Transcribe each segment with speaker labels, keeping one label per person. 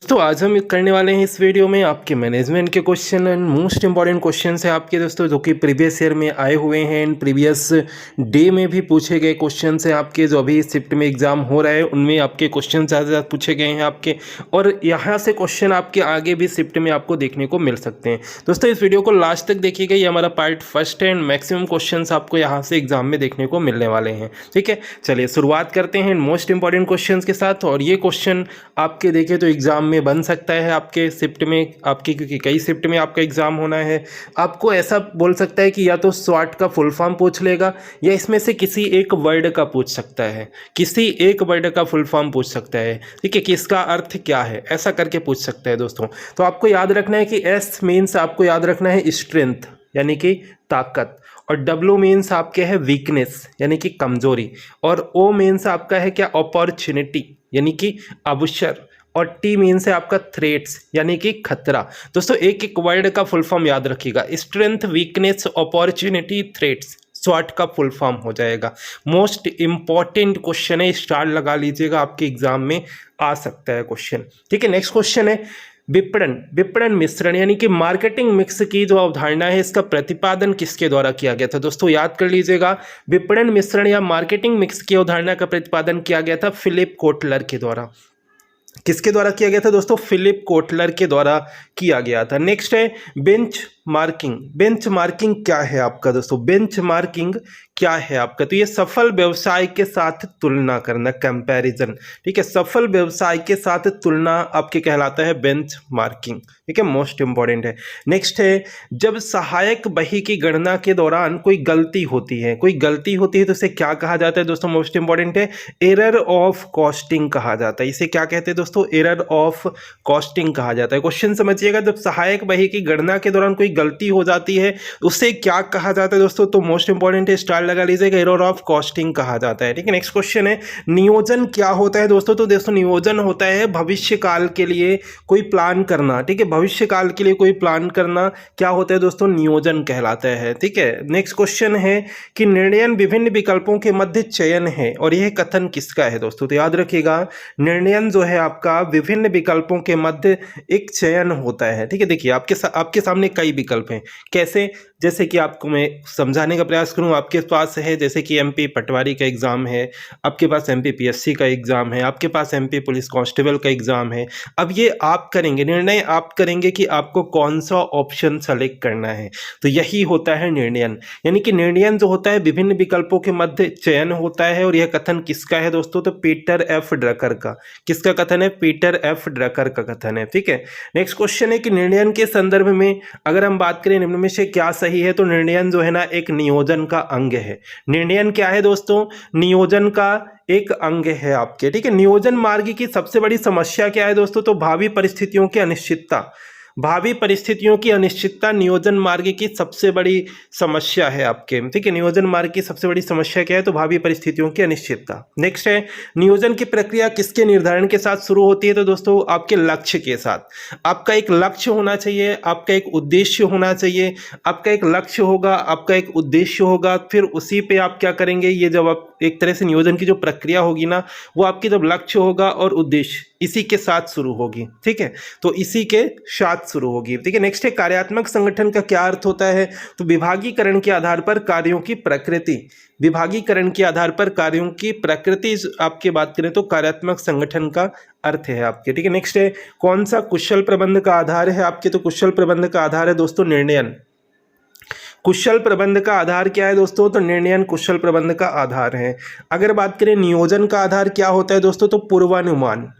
Speaker 1: तो आज हम करने वाले हैं इस वीडियो में आपके मैनेजमेंट के question and most important question है आपके दोस्तों, जो कि प्रीवियस ईयर में आए हुए हैं एंड प्रीवियस डे में भी पूछे गए क्वेश्चन है आपके। जो अभी शिफ्ट में एग्जाम हो रहा है उनमें आपके क्वेश्चन ज़्यादा ज़्यादा पूछे गए हैं आपके, और यहाँ से क्वेश्चन आपके आगे भी शिफ्ट में आपको देखने को मिल सकते हैं। दोस्तों इस वीडियो को लास्ट तक देखिएगा, ये हमारा पार्ट फर्स्ट है एंड मैक्सिमम क्वेश्चन आपको यहाँ से एग्जाम में देखने को मिलने वाले हैं। ठीक है, चलिए शुरुआत करते हैं मोस्ट इंपॉर्टेंट क्वेश्चन के साथ। और ये क्वेश्चन आपके देखें तो एग्जाम में बन सकता है आपके शिफ्ट में आपके, क्योंकि कई शिफ्ट में आपका एग्जाम होना है। आपको ऐसा बोल सकता है कि या तो स्वाट का फुल फॉर्म पूछ लेगा या इसमें से किसी एक वर्ड का पूछ सकता है, किसी एक वर्ड का फुल फॉर्म पूछ सकता है। ठीक है, कि इसका अर्थ क्या है, ऐसा करके पूछ सकता है दोस्तों। तो आपको याद रखना है कि एस मीन्स आपको याद रखना है स्ट्रेंथ यानी कि ताकत, और डब्ल्यू मीन्स आपके है वीकनेस यानी कि कमजोरी, और ओ मीन्स आपका है क्या अपॉर्चुनिटी यानी कि अवसर, और टी मीन्स है आपका थ्रेट्स यानी कि खतरा। दोस्तों एक एक वर्ड का फुल फॉर्म याद रखिएगा, स्ट्रेंथ, वीकनेस, अपॉर्चुनिटी, थ्रेट्स, स्वॉट का फुल फॉर्म हो जाएगा। मोस्ट इंपॉर्टेंट क्वेश्चन है, स्टार लगा लीजिएगा, आपके एग्जाम में आ सकता है क्वेश्चन। ठीक है, नेक्स्ट क्वेश्चन है विपणन, विपणन मिश्रण यानी कि मार्केटिंग मिक्स की जो अवधारणा है इसका प्रतिपादन किसके द्वारा किया गया था। दोस्तों याद कर लीजिएगा, विपणन मिश्रण या मार्केटिंग मिक्स की अवधारणा का प्रतिपादन किया गया था फिलिप कोटलर के द्वारा। किसके द्वारा किया गया था दोस्तों? फिलिप कोटलर के द्वारा किया गया था। नेक्स्ट है बेंच मार्किंग। बेंच मार्किंग क्या है आपका दोस्तों? बेंच मार्किंग क्या है आपका? तो ये सफल व्यवसाय के साथ तुलना करना, कंपैरिजन। ठीक है, सफल व्यवसाय के साथ तुलना आपके कहलाता है बेंच मार्किंग। ठीक है, मोस्ट इंपॉर्टेंट है। नेक्स्ट है जब सहायक बही की गणना के दौरान कोई गलती होती है, कोई गलती होती है तो इसे क्या कहा जाता है दोस्तों? मोस्ट इंपॉर्टेंट है एरर ऑफ कॉस्टिंग कहा जाता है। इसे क्या कहते हैं दोस्तों? एरर ऑफ कॉस्टिंग कहा जाता है। क्वेश्चन समझिएगा, जब सहायक बही की गणना के दौरान कोई गलती हो जाती है उसे क्या कहा जाता है दोस्तों? तो मोस्ट इंपॉर्टेंट है, स्टार लगा लीजिएगा, एरर ऑफ कॉस्टिंग कहा जाता है। ठीक है, नेक्स्ट क्वेश्चन है नियोजन क्या होता है दोस्तों? तो दोस्तों नियोजन होता है भविष्य काल के लिए कोई प्लान करना। ठीक है, भविष्य काल के लिए कोई प्लान करना क्या होता है दोस्तों? नियोजन कहलाता है। ठीक है, नेक्स्ट क्वेश्चन है कि निर्णयन विभिन्न विकल्पों के मध्य चयन है, और यह कथन किसका है दोस्तों? तो याद रखिएगा, निर्णयन जो है आपका विभिन्न विकल्पों के मध्य एक चयन होता है। ठीक है, देखिए आपके सामने कई विकल्प हैं। कैसे? जैसे कि आपको मैं समझाने का प्रयास करूं, आपके पास है जैसे कि एमपी पटवारी का एग्जाम है, आपके पास एमपी पीएससी का एग्जाम है, आपके पास एमपी पुलिस कांस्टेबल का एग्जाम है। अब ये आप करेंगे, निर्णय आप करेंगे कि आपको कौन सा ऑप्शन सेलेक्ट करना है। तो यही होता है निर्णयन, यानी कि निर्णयन जो होता है विभिन्न विकल्पों के मध्य चयन होता है। और यह कथन किसका है दोस्तों? तो पीटर एफ ड्रकर का। किसका कथन है? पीटर एफ ड्रकर का कथन है। ठीक है, नेक्स्ट क्वेश्चन है कि निर्णयन के संदर्भ में अगर हम बात करें निम्न में से क्या सही है, तो निर्णयन जो है ना एक नियोजन का अंग है। निर्णयन क्या है दोस्तों? नियोजन का एक अंग है आपके। ठीक है, नियोजन मार्ग की सबसे बड़ी समस्या क्या है दोस्तों? तो भावी परिस्थितियों की अनिश्चितता। भावी परिस्थितियों की अनिश्चितता नियोजन मार्ग की सबसे बड़ी समस्या है आपके। ठीक है, नियोजन मार्ग की सबसे बड़ी समस्या क्या है? तो भावी परिस्थितियों की अनिश्चितता। नेक्स्ट है नियोजन की प्रक्रिया किसके निर्धारण के साथ शुरू होती है? तो दोस्तों आपके लक्ष्य के साथ। आपका एक लक्ष्य होना चाहिए, आपका एक उद्देश्य होना चाहिए। आपका एक लक्ष्य होगा, आपका एक उद्देश्य होगा, फिर उसी पे आप क्या करेंगे, ये जब आप एक तरह से नियोजन की जो प्रक्रिया होगी ना, वो आपकी जब लक्ष्य होगा और उद्देश्य इसी के साथ शुरू होगी। ठीक है, तो इसी के साथ शुरू होगी। ठीक है, नेक्स्ट है कार्यात्मक संगठन का क्या अर्थ होता है? तो विभागीकरण के आधार पर कार्यों की प्रकृति। विभागीकरण के आधार पर कार्यों की प्रकृति आपकी बात करें तो कार्यात्मक संगठन का अर्थ है आपके। ठीक है, नेक्स्ट है कौन सा कुशल प्रबंध का आधार है आपके? तो कुशल प्रबंध का आधार है दोस्तों निर्णयन। कुशल प्रबंध का आधार क्या है दोस्तों? तो निर्णयन कुशल प्रबंध का आधार है। अगर बात करें नियोजन का आधार क्या होता है दोस्तों? तो पूर्वानुमान।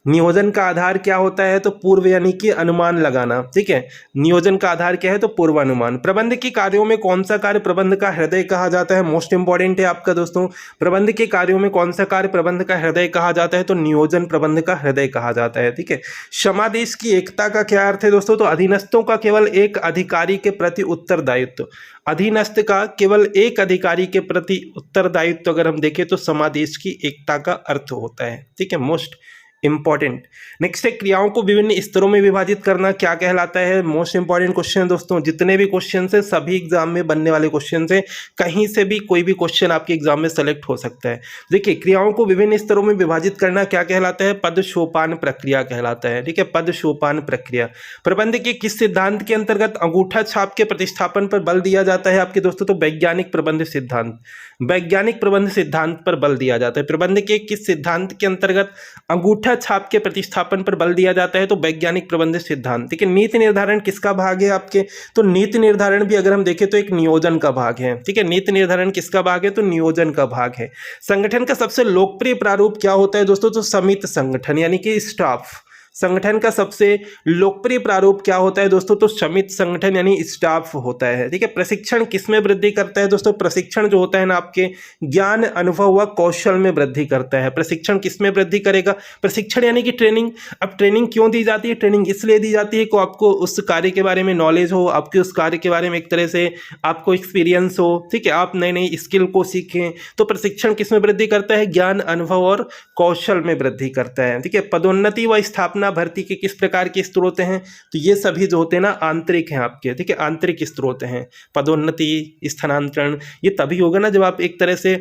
Speaker 1: नियोजन का आधार क्या होता है? तो पूर्व यानी कि अनुमान लगाना। ठीक है, नियोजन का आधार क्या है? तो पूर्वानुमान। प्रबंध के कार्यों में कौन सा कार्य प्रबंध का हृदय कहा जाता है? मोस्ट इंपॉर्टेंट है आपका दोस्तों, प्रबंध के कार्यों में कौन सा कार्य प्रबंध का हृदय कहा जाता है? तो नियोजन प्रबंध का हृदय कहा जाता है। ठीक है, समादेश की एकता का क्या अर्थ है दोस्तों? तो अधीनस्थों का केवल एक अधिकारी के प्रति उत्तरदायित्व। अधीनस्थ का केवल एक अधिकारी के प्रति उत्तरदायित्व अगर हम देखें तो समादेश की एकता का अर्थ होता है। ठीक है, मोस्ट इंपॉर्टेंट। नेक्स्ट है क्रियाओं को विभिन्न स्तरों में विभाजित करना क्या कहलाता है? मोस्ट इंपॉर्टेंट क्वेश्चन है दोस्तों। जितने भी क्वेश्चन है सभी एग्जाम में बनने वाले क्वेश्चन है, कहीं से भी कोई भी क्वेश्चन आपके एग्जाम में सेलेक्ट हो सकता है। देखिए, क्रियाओं को विभिन्न स्तरों में विभाजित करना क्या कहलाता है? पद सोपान प्रक्रिया कहलाता है। ठीक है, पद सोपान प्रक्रिया। प्रबंध के किस सिद्धांत के अंतर्गत अंगूठा छाप के प्रतिस्थापन पर बल दिया जाता है आपके दोस्तों? तो वैज्ञानिक प्रबंध सिद्धांत, वैज्ञानिक प्रबंध सिद्धांत पर बल दिया जाता है। प्रबंध के किस सिद्धांत के अंतर्गत अंगूठा छाप के प्रतिस्थापन पर बल दिया जाता है? तो वैज्ञानिक प्रबंध सिद्धांत। ठीक है, नीति निर्धारण किसका भाग है आपके? तो नीति निर्धारण भी अगर हम देखें तो एक नियोजन का भाग है। ठीक है, नीति निर्धारण किसका भाग है? तो नियोजन का भाग है। संगठन का सबसे लोकप्रिय प्रारूप क्या होता है दोस्तों? तो समिति संगठन यानी कि स्टाफ। संगठन का सबसे लोकप्रिय प्रारूप क्या होता है दोस्तों? तो समिति संगठन यानी स्टाफ होता है। ठीक है, प्रशिक्षण किसमें वृद्धि करता है दोस्तों? प्रशिक्षण जो होता है ना आपके ज्ञान, अनुभव व कौशल में वृद्धि करता है। प्रशिक्षण किसमें वृद्धि करेगा? प्रशिक्षण यानी कि ट्रेनिंग। अब ट्रेनिंग क्यों दी जाती है? ट्रेनिंग इसलिए दी जाती है कि आपको उस कार्य के बारे में नॉलेज हो, आपके उस कार्य के बारे में एक तरह से आपको एक्सपीरियंस हो। ठीक है, आप नई नई स्किल को सीखें। तो प्रशिक्षण किसमें वृद्धि करता है? ज्ञान, अनुभव और कौशल में वृद्धि करता है। ठीक है, पदोन्नति व स्थापना भर्ती के किस प्रकार के स्त्रोत हैं? तो ये सभी जो होते हैं ना आंतरिक हैं आपके। ठीक है, आंतरिक स्त्रोत हैं। पदोन्नति, स्थानांतरण ये तभी होगा ना जब आप एक तरह से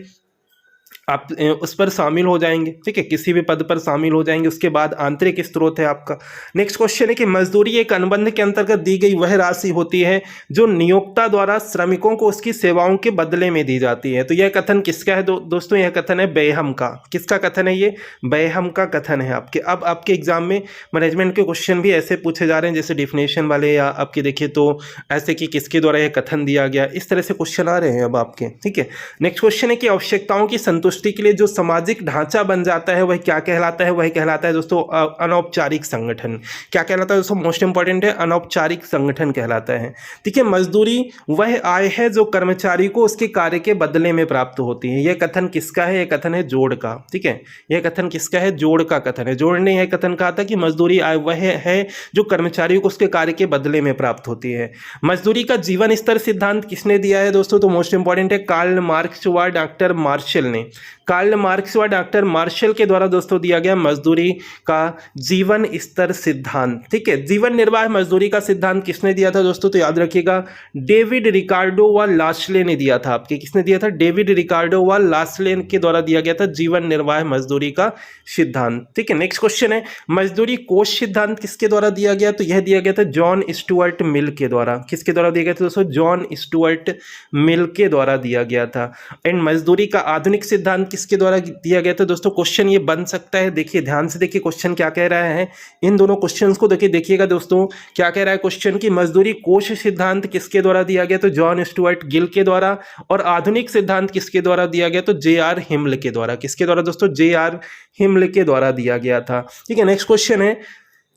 Speaker 1: आप उस पर शामिल हो जाएंगे। ठीक है, किसी भी पद पर शामिल हो जाएंगे, उसके बाद आंतरिक स्रोत है आपका। नेक्स्ट क्वेश्चन है कि मजदूरी एक अनुबंध के अंतर्गत दी गई वह राशि होती है जो नियोक्ता द्वारा श्रमिकों को उसकी सेवाओं के बदले में दी जाती है। तो यह कथन किसका है दोस्तों? यह कथन है बेहम का। किसका कथन है? ये बेहम का कथन है आपके। अब आपके एग्जाम में मैनेजमेंट के क्वेश्चन भी ऐसे पूछे जा रहे हैं जैसे डिफिनेशन वाले, या आपके देखिए तो ऐसे कि किसके द्वारा यह कथन दिया गया, इस तरह से क्वेश्चन आ रहे हैं अब आपके। ठीक है, नेक्स्ट क्वेश्चन है कि आवश्यकताओं की संतुष्टि के लिए जो सामाजिक ढांचा बन जाता है वह क्या कहलाता है? वह कहलाता है दोस्तों अनौपचारिक संगठन। क्या कहलाता है दोस्तों? मोस्ट इंपॉर्टेंट है, अनौपचारिक संगठन कहलाता है। ठीक है, मजदूरी वह आय है जो कर्मचारी को उसके कार्य के बदले में प्राप्त होती है। यह कथन किसका है? यह कथन है जोड़ का। ठीक है, यह कथन किसका है? जोड़ का कथन है। जोड़ ने यह कथन कहा था कि मजदूरी आय वह है जो कर्मचारी को उसके कार्य के बदले में प्राप्त होती है। मजदूरी का जीवन स्तर सिद्धांत किसने दिया है दोस्तों? तो मोस्ट इंपॉर्टेंट है कार्ल मार्क्स व डॉक्टर मार्शल ने। कार्ल मार्क्स व डॉक्टर मार्शल के द्वारा दोस्तों दिया गया मजदूरी का जीवन स्तर सिद्धांत। ठीक है, जीवन निर्वाह मजदूरी का सिद्धांत किसने दिया था दोस्तों? तो याद रखिएगा डेविड रिकार्डो व लास्ले ने दिया था आपके। किसने दिया था? डेविड रिकार्डो व लास्ले के द्वारा दिया गया था जीवन निर्वाह मजदूरी का सिद्धांत। ठीक है, नेक्स्ट क्वेश्चन है मजदूरी कोष सिद्धांत किसके द्वारा दिया गया? तो यह दिया गया था जॉन स्टुअर्ट मिल के द्वारा। किसके द्वारा दिया गया था दोस्तों? जॉन स्टुअर्ट मिल के द्वारा दिया गया था। एंड मजदूरी का आधुनिक सिद्धांत किसके द्वारा दिया गया था दोस्तों? क्वेश्चन ये बन सकता है, देखिए ध्यान से देखिए क्वेश्चन क्या कह रहा है। इन दोनों क्वेश्चंस को देखिएगा दोस्तों, क्या कह रहा है क्वेश्चन की मजदूरी कोष सिद्धांत किसके द्वारा दिया गया? तो जॉन स्टुअर्ट गिल के द्वारा। और आधुनिक सिद्धांत किसके द्वारा दिया गया? तो जे.आर. हिम्ल के द्वारा। किसके द्वारा दोस्तों? जे.आर. हिम्ल के द्वारा दिया गया था। ठीक है, नेक्स्ट क्वेश्चन है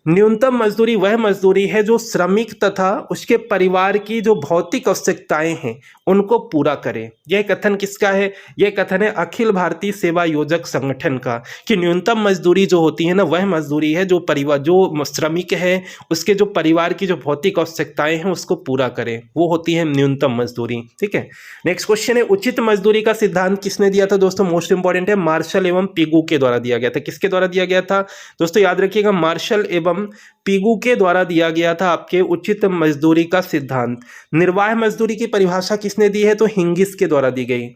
Speaker 1: न्यूनतम मजदूरी वह मजदूरी है जो श्रमिक तथा उसके परिवार की जो भौतिक आवश्यकताएं हैं उनको पूरा करे। यह कथन किसका है? यह कथन है अखिल भारतीय सेवा योजक संगठन का, कि न्यूनतम मजदूरी जो होती है ना वह मजदूरी है जो परिवार, जो श्रमिक है उसके जो परिवार की जो भौतिक आवश्यकताएं हैं उसको पूरा करे, वो होती है न्यूनतम मजदूरी। ठीक है, नेक्स्ट क्वेश्चन है उचित मजदूरी का सिद्धांत किसने दिया था दोस्तों? मोस्ट इंपॉर्टेंट है मार्शल एवं पिगू के द्वारा दिया गया था। किसके द्वारा दिया गया था दोस्तों? याद रखिएगा मार्शल एवं पिगू के द्वारा दिया गया था आपके उचित मजदूरी का सिद्धांत। निर्वाह मजदूरी की परिभाषा किसने दी है? तो हिंगिस के द्वारा दी गई।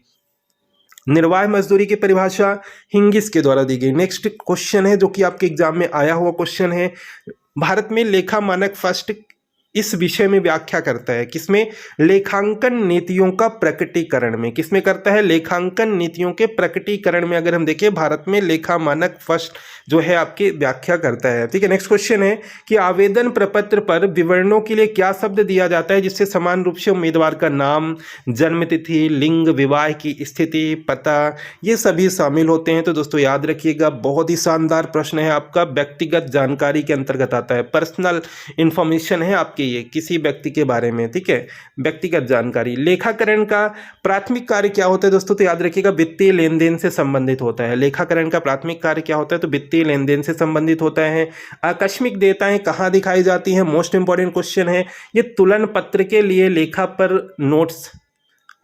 Speaker 1: निर्वाह मजदूरी की परिभाषा हिंगिस के द्वारा दी गई। नेक्स्ट क्वेश्चन है जो कि आपके एग्जाम में आया हुआ क्वेश्चन है, भारत में लेखा मानक फर्स्ट इस विषय में व्याख्या करता है। किसमें? लेखांकन नीतियों का प्रकटीकरण में। किसमें करता है? लेखांकन नीतियों के प्रकटीकरण में। अगर हम देखें भारत में लेखा मानक फर्स्ट जो है आपकी व्याख्या करता है। ठीक है, नेक्स्ट क्वेश्चन है कि आवेदन प्रपत्र पर विवरणों के लिए क्या शब्द दिया जाता है जिससे समान रूप से उम्मीदवार का नाम, जन्म तिथि, लिंग, विवाह की स्थिति, पता ये सभी शामिल होते हैं। तो दोस्तों याद रखिएगा बहुत ही शानदार प्रश्न है आपका, व्यक्तिगत जानकारी के अंतर्गत आता है। पर्सनल इंफॉर्मेशन है आपकी ये किसी व्यक्ति के बारे में। ठीक है, व्यक्तिगत जानकारी। लेखाकरण का प्राथमिक कार्य क्या होता है दोस्तों? तो याद रखिएगा वित्तीय लेन देन से संबंधित होता है। लेखाकरण का प्राथमिक कार्य क्या होता है? तो वित्तीय लेन देन से संबंधित होता है। आकस्मिक देयताएं कहाँ दिखाई जाती हैं? मोस्ट इंपॉर्टेंट क्वेश्चन है ये। तुलन पत्र के लिए लेखा पर नोट्स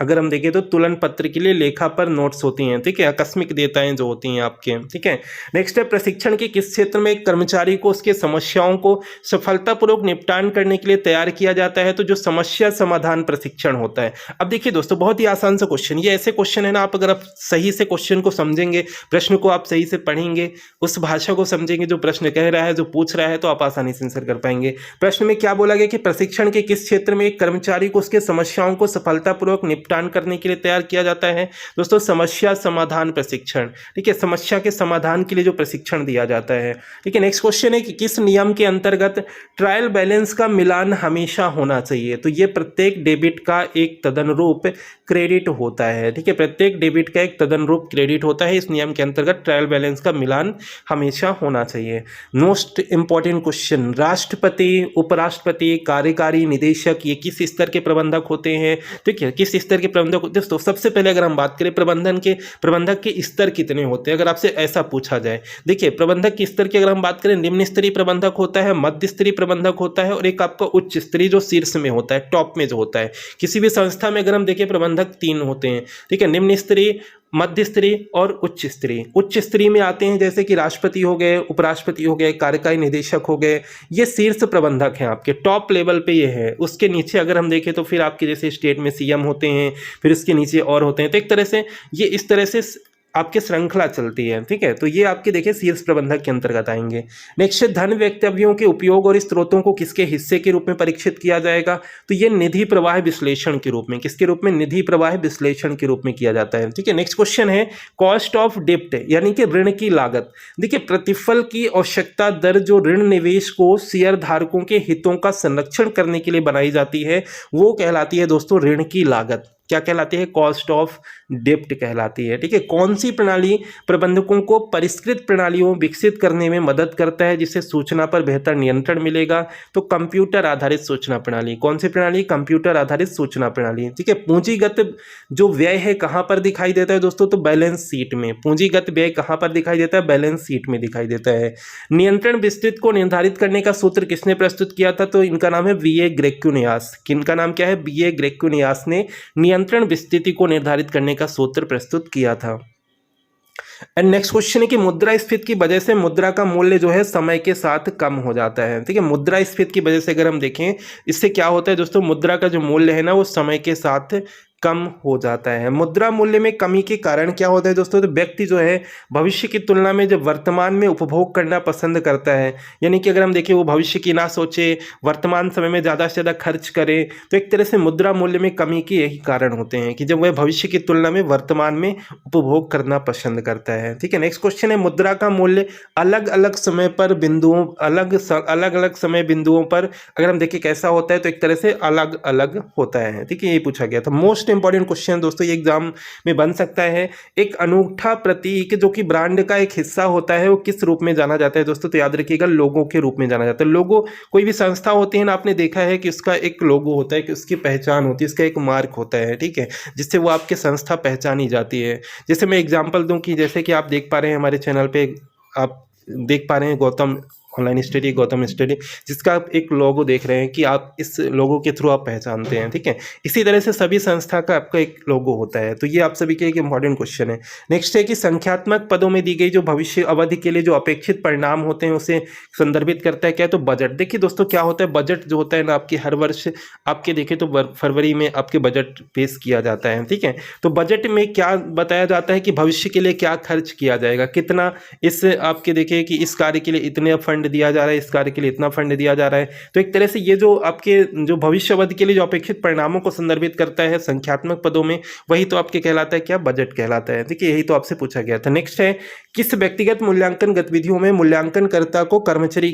Speaker 1: अगर हम देखें तो तुलन पत्र के लिए लेखा पर नोट्स होती हैं, ठीक है, आकस्मिक देयताएं जो होती हैं आपके, ठीक है। नेक्स्ट है प्रशिक्षण के किस क्षेत्र में एक कर्मचारी को उसके समस्याओं को सफलतापूर्वक निपटान करने के लिए तैयार किया जाता है, तो जो समस्या समाधान प्रशिक्षण होता है। अब देखिए दोस्तों, बहुत ही आसान सा क्वेश्चन, ये ऐसे क्वेश्चन है ना, आप अगर आप सही से क्वेश्चन को समझेंगे, प्रश्न को आप सही से पढ़ेंगे, उस भाषा को समझेंगे जो प्रश्न कह रहा है, जो पूछ रहा है, तो आप आसानी से आंसर कर पाएंगे। प्रश्न में क्या बोला गया कि प्रशिक्षण के किस क्षेत्र में एक कर्मचारी को उसके समस्याओं को सफलतापूर्वक निपटान करने के लिए तैयार किया जाता है। दोस्तों समस्या समाधान प्रशिक्षण, ठीक है, समस्या के समाधान के लिए जो प्रशिक्षण दिया जाता है, ठीक है। नेक्स्ट क्वेश्चन है कि किस नियम के अंतर्गत ट्रायल बैलेंस का मिलान हमेशा होना चाहिए, तो ये प्रत्येक डेबिट का एक तदनुरूप क्रेडिट होता है, ठीक है, प्रत्येक डेबिट का एक तदनुरूप क्रेडिट होता है। इस नियम के अंतर्गत ट्रायल बैलेंस का मिलान हमेशा होना चाहिए। मोस्ट इंपॉर्टेंट क्वेश्चन, राष्ट्रपति, उपराष्ट्रपति, कार्यकारी निदेशक, ये किस स्तर के प्रबंधक होते हैं, ठीक है, किस स्तर के प्रबंधक होते हैं। दोस्तों सबसे पहले अगर हम बात करें प्रबंधक के स्तर कितने होते हैं, अगर आपसे ऐसा पूछा जाए, देखिए प्रबंधक के स्तर की अगर हम बात करें, निम्न स्तरीय प्रबंधक होता है, मध्य स्तरीय प्रबंधक होता है, और एक आपका उच्च स्तरीय जो शीर्ष में होता है, टॉप में जो होता है। किसी भी संस्था में अगर हम देखें प्रबंधक 3 होते हैं, ठीक है, निम्न स्तरीय, मध्य स्तरीय और उच्च स्तरीय। उच्च स्तरीय में आते हैं जैसे कि राष्ट्रपति हो गए, उपराष्ट्रपति हो गए, कार्यकारी निदेशक हो गए, ये शीर्ष प्रबंधक हैं आपके, टॉप लेवल पे ये है। उसके नीचे अगर हम देखें तो फिर आपके जैसे स्टेट में सीएम होते हैं, फिर उसके नीचे और होते हैं, तो एक तरह से ये इस तरह से आपके श्रृंखला चलती है, ठीक है। तो ये आपके देखिए शीर्ष प्रबंधक के अंतर्गत आएंगे। नेक्स्ट, धन वक्तव्यों के उपयोग और स्रोतों को किसके हिस्से के रूप में परीक्षित किया जाएगा, तो ये निधि प्रवाह विश्लेषण के रूप में, किसके रूप में, निधि प्रवाह विश्लेषण के रूप में किया जाता है, ठीक है। नेक्स्ट क्वेश्चन है कॉस्ट ऑफ डेप्ट, यानी कि ऋण की लागत। देखिए प्रतिफल की आवश्यकता दर जो ऋण निवेश को शेयर धारकों के हितों का संरक्षण करने के लिए बनाई जाती है, वो कहलाती है दोस्तों ऋण की लागत। क्या कहलाती है, कॉस्ट ऑफ डेप्ट कहलाती है, ठीक है। कौन सी प्रणाली प्रबंधकों को परिष्कृत प्रणालियों विकसित करने में मदद करता है जिससे सूचना पर बेहतर नियंत्रण मिलेगा, तो कंप्यूटर आधारित सूचना प्रणाली। कौन सी प्रणाली, कंप्यूटर आधारित सूचना प्रणाली, ठीक है। पूंजीगत जो व्यय है कहां पर दिखाई देता है दोस्तों, तो बैलेंस शीट में। पूंजीगत व्यय कहां पर दिखाई देता है, बैलेंस शीट में दिखाई देता है। नियंत्रण विस्तृत को निर्धारित करने का सूत्र किसने प्रस्तुत किया था, तो इनका नाम है वीए ग्रेक्यूनियास। किनका नाम क्या है, वीए ग्रेक्यूनियास ने नियंत्रण विस्तृति को निर्धारित करने का सूत्र प्रस्तुत किया था। एंड नेक्स्ट क्वेश्चन है कि मुद्रास्फीति की वजह से मुद्रा का मूल्य जो है समय के साथ कम हो जाता है, ठीक है। मुद्रास्फीति की वजह से अगर हम देखें, इससे क्या होता है दोस्तों, मुद्रा का जो मूल्य है ना वो समय के साथ कम हो जाता है। मुद्रा मूल्य में कमी के कारण क्या होता है दोस्तों, तो व्यक्ति जो है भविष्य की तुलना में जब वर्तमान में उपभोग करना पसंद करता है, यानी कि अगर हम देखें वो भविष्य की ना सोचे, वर्तमान समय में ज़्यादा से ज़्यादा खर्च करे, तो एक तरह से मुद्रा मूल्य में कमी के यही कारण होते हैं कि जब वह भविष्य की तुलना में वर्तमान में उपभोग करना पसंद करता है, ठीक है। नेक्स्ट क्वेश्चन है मुद्रा का मूल्य अलग अलग समय पर बिंदुओं अलग अलग समय बिंदुओं पर अगर हम देखें कैसा होता है, तो एक तरह से अलग अलग होता है, ठीक है। ये पूछा गया था। मोस्ट इंपॉर्टेंट क्वेश्चन दोस्तों ये एग्जाम में बन सकता है, एक अनूठा प्रतीक जो कि ब्रांड का एक हिस्सा होता है वो किस रूप में जाना जाता है दोस्तों, तो याद रखिएगा लोगो के रूप में जाना जाता है। लोगो, कोई भी संस्था होती है ना, आपने देखा है कि उसका एक लोगो होता है, कि उसकी पहचान होती है, इसका एक मार्क होता है, ठीक है, जिससे वो आपके संस्था पहचानी जाती है। जैसे मैं एग्जाम्पल दूं कि जैसे कि आप देख पा रहे हैं हमारे चैनल पे, आप देख पा रहे हैं Gautam online study, Gautam study, जिसका आप एक लोगो देख रहे हैं कि आप इस लोगो के थ्रू आप पहचानते हैं, ठीक है। इसी तरह से सभी संस्था का आपका एक लोगो होता है। तो ये आप सभी के एक इंपॉर्टेंट क्वेश्चन है। नेक्स्ट है कि संख्यात्मक पदों में दी गई जो भविष्य अवधि के लिए जो अपेक्षित परिणाम होते हैं उसे संदर्भित करता है क्या, तो बजट। देखिए दोस्तों क्या होता है, बजट जो होता है ना आपके हर वर्ष आपके देखें तो फरवरी में आपके बजट पेश किया जाता है, ठीक है। तो बजट में क्या बताया जाता है कि भविष्य के लिए क्या खर्च किया जाएगा, कितना इस आपके देखें कि इस कार्य के लिए इतने फंड दिया जा रहा है, इस कार्य के लिए इतना फंड दिया जा रहा है। तो एक तरह से ये जो आपके जो भविष्य अवधि के लिए जो अपेक्षित परिणामों को संदर्भित करता है संख्यात्मक पदों में, वही तो आपके कहलाता है क्या, बजट कहलाता है, ठीक है। यही तो आपसे पूछा गया था। नेक्स्ट है किस व्यक्तिगत मूल्यांकन गतिविधियों में मूल्यांकनकर्ता को कर्मचारी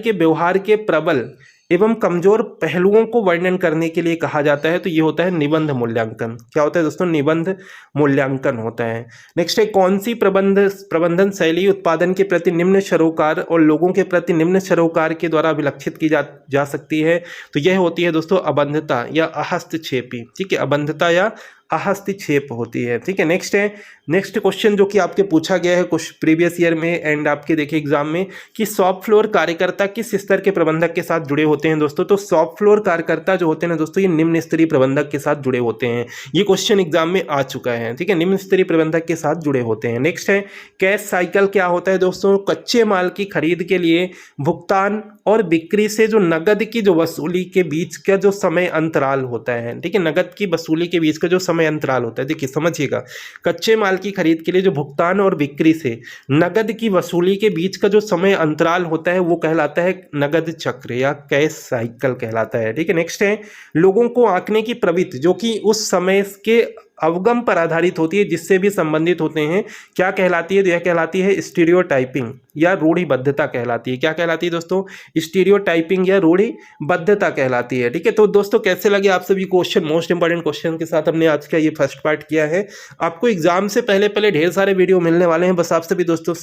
Speaker 1: के व्यवहार के प्रबल एवं कमजोर पहलुओं को वर्णन करने के लिए कहा जाता है, तो ये होता है निबंध मूल्यांकन। क्या होता है दोस्तों, निबंध मूल्यांकन होता है। नेक्स्ट है कौन सी प्रबंधन शैली उत्पादन के प्रति निम्न सरोकार और लोगों के प्रति निम्न सरोकार के द्वारा अभिलक्षित की जा सकती है, तो यह होती है दोस्तों अबंधता या हस्तक्षेपी, ठीक है, अबंधता या हस्तक्षेप होती है। ठीक है, नेक्स्ट है, नेक्स्ट क्वेश्चन जो कि आपके पूछा गया है कुछ प्रीवियस ईयर में एंड आपके देखिए एग्जाम में कि शॉप फ्लोर कार्यकर्ता किस स्तर के प्रबंधक के साथ जुड़े होते हैं दोस्तों। तो शॉप फ्लोर कार्यकर्ता जो होते हैं ना दोस्तों, ये निम्न स्तरीय प्रबंधक के साथ जुड़े होते हैं। ये क्वेश्चन एग्जाम में आ चुका है। ठीक है, निम्न स्तरीय प्रबंधक के साथ जुड़े होते हैं। नेक्स्ट है, कैश साइकिल क्या होता है दोस्तों। कच्चे माल की खरीद के लिए भुगतान और बिक्री से जो नगद की जो वसूली के बीच का जो समय अंतराल होता है। ठीक है, नगद की वसूली के बीच का जो समय अंतराल होता है, देखिए समझिएगा, कच्चे माल की खरीद के लिए जो भुगतान और बिक्री से नगद की वसूली के बीच का जो समय अंतराल होता है वो कहलाता है नगद चक्र या कैश साइकिल कहलाता है। ठीक है, नेक्स्ट है, लोगों को आंकने की प्रवृत्ति जो कि उस समय के अवगम पर आधारित होती है जिससे भी संबंधित होते हैं, क्या कहलाती है। यह कहलाती है स्टीरियोटाइपिंग या रूढ़िबद्धता कहलाती है। क्या कहलाती है दोस्तों, स्टीरियोटाइपिंग या रूढ़िबद्धता कहलाती है। ठीक है, तो दोस्तों कैसे लगे आप सभी क्वेश्चन, मोस्ट इंपॉर्टेंट क्वेश्चन के साथ हमने आज का ये फर्स्ट पार्ट किया है। आपको एग्जाम से पहले ढेर सारे वीडियो मिलने वाले हैं। बस आप सभी दोस्तों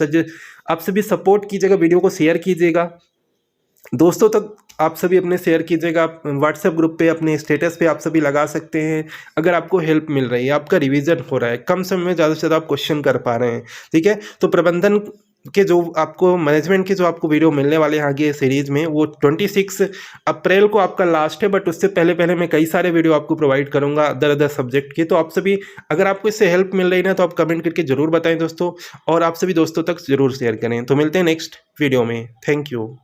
Speaker 1: आप सभी सपोर्ट कीजिएगा, वीडियो को शेयर कीजिएगा दोस्तों तक, आप सभी अपने शेयर कीजिएगा, व्हाट्सएप ग्रुप पे अपने स्टेटस पे आप सभी लगा सकते हैं। अगर आपको हेल्प मिल रही है, आपका रिवीजन हो रहा है, कम समय में ज़्यादा से ज़्यादा आप क्वेश्चन कर पा रहे हैं। ठीक है, तो प्रबंधन के जो आपको मैनेजमेंट के जो आपको वीडियो मिलने वाले हैं आगे सीरीज में, वो 26 अप्रैल को आपका लास्ट है, बट उससे पहले मैं कई सारे वीडियो आपको प्रोवाइड करूंगा अदर सब्जेक्ट के। तो आप सभी, अगर आपको इससे हेल्प मिल रही है ना, तो आप कमेंट करके जरूर बताएं दोस्तों, और आप सभी दोस्तों तक जरूर शेयर करें। तो मिलते हैं नेक्स्ट वीडियो में। Thank you.